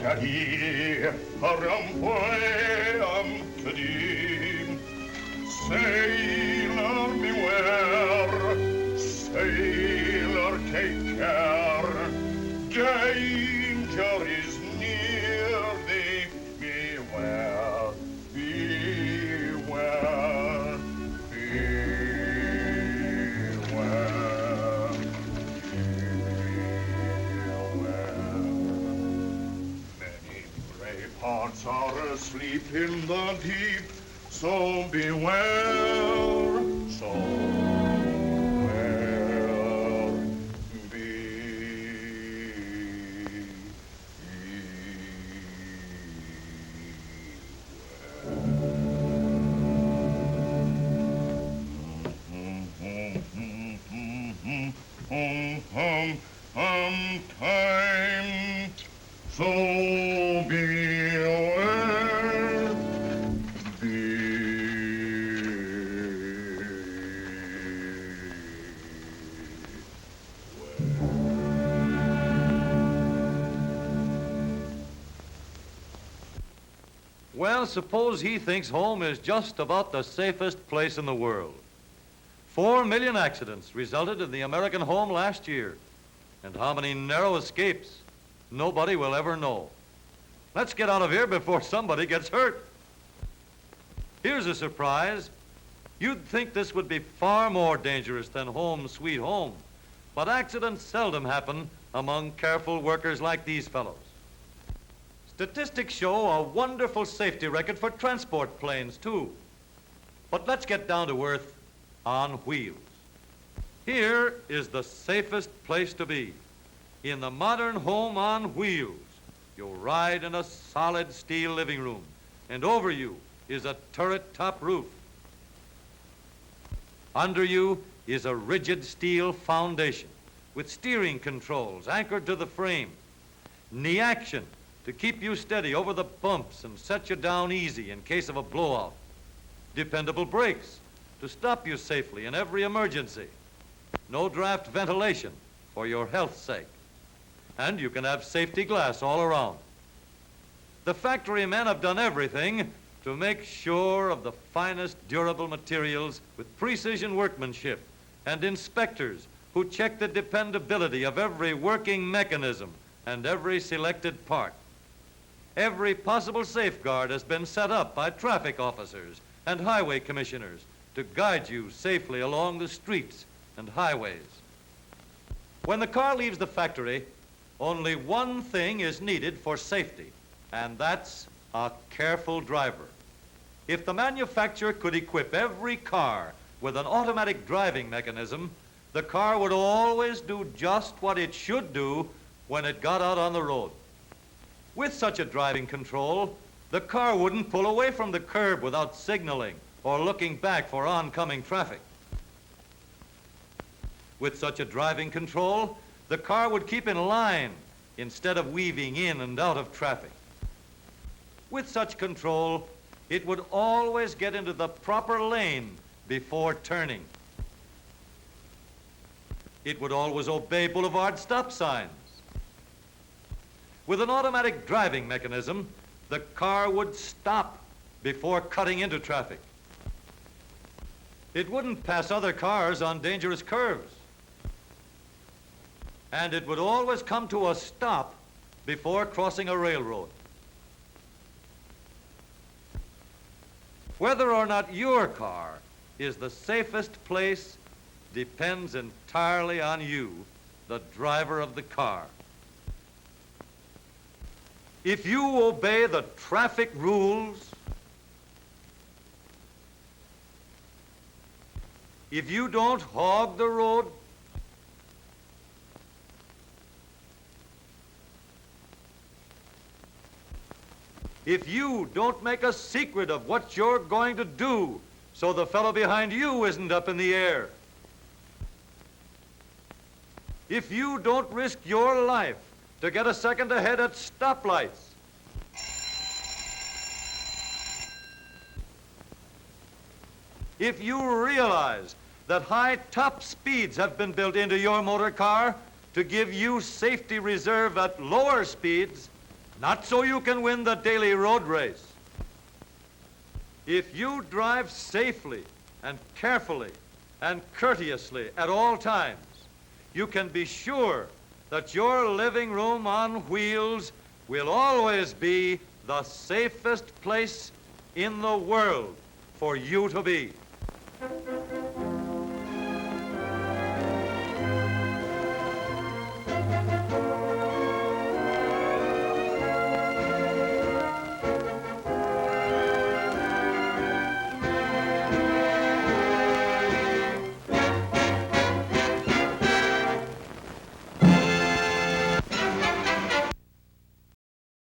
Jadi rampoam kadim. Sailor beware, sailor take care. Danger is near thee, beware, beware, beware, beware. Many brave hearts are asleep in the deep, so beware, so beware, time, so beware, Well, suppose he thinks home is just about the safest place in the world. 4 million accidents resulted in the American home last year. And how many narrow escapes, nobody will ever know. Let's get out of here before somebody gets hurt. Here's a surprise. You'd think this would be far more dangerous than home sweet home, but accidents seldom happen among careful workers like these fellows. Statistics show a wonderful safety record for transport planes, too. But let's get down to earth on wheels. Here is the safest place to be. In the modern home on wheels, you'll ride in a solid steel living room, and over you is a turret top roof. Under you is a rigid steel foundation with steering controls anchored to the frame, knee action to keep you steady over the bumps and set you down easy in case of a blowout, dependable brakes to stop you safely in every emergency, no draft ventilation for your health's sake, and you can have safety glass all around. The factory men have done everything to make sure of the finest durable materials with precision workmanship, and inspectors who check the dependability of every working mechanism and every selected part. Every possible safeguard has been set up by traffic officers and highway commissioners to guide you safely along the streets and highways. When the car leaves the factory, only one thing is needed for safety, and that's a careful driver. If the manufacturer could equip every car with an automatic driving mechanism, the car would always do just what it should do when it got out on the road. With such a driving control, the car wouldn't pull away from the curb without signaling or looking back for oncoming traffic. With such a driving control, the car would keep in line instead of weaving in and out of traffic. With such control, it would always get into the proper lane before turning. It would always obey boulevard stop signs. With an automatic driving mechanism, the car would stop before cutting into traffic. It wouldn't pass other cars on dangerous curves. And it would always come to a stop before crossing a railroad. Whether or not your car is the safest place depends entirely on you, the driver of the car. If you obey the traffic rules, if you don't hog the road, if you don't make a secret of what you're going to do so the fellow behind you isn't up in the air, if you don't risk your life to get a second ahead at stoplights, if you realize that high top speeds have been built into your motor car to give you safety reserve at lower speeds, not so you can win the daily road race. If you drive safely and carefully and courteously at all times, you can be sure that your living room on wheels will always be the safest place in the world for you to be.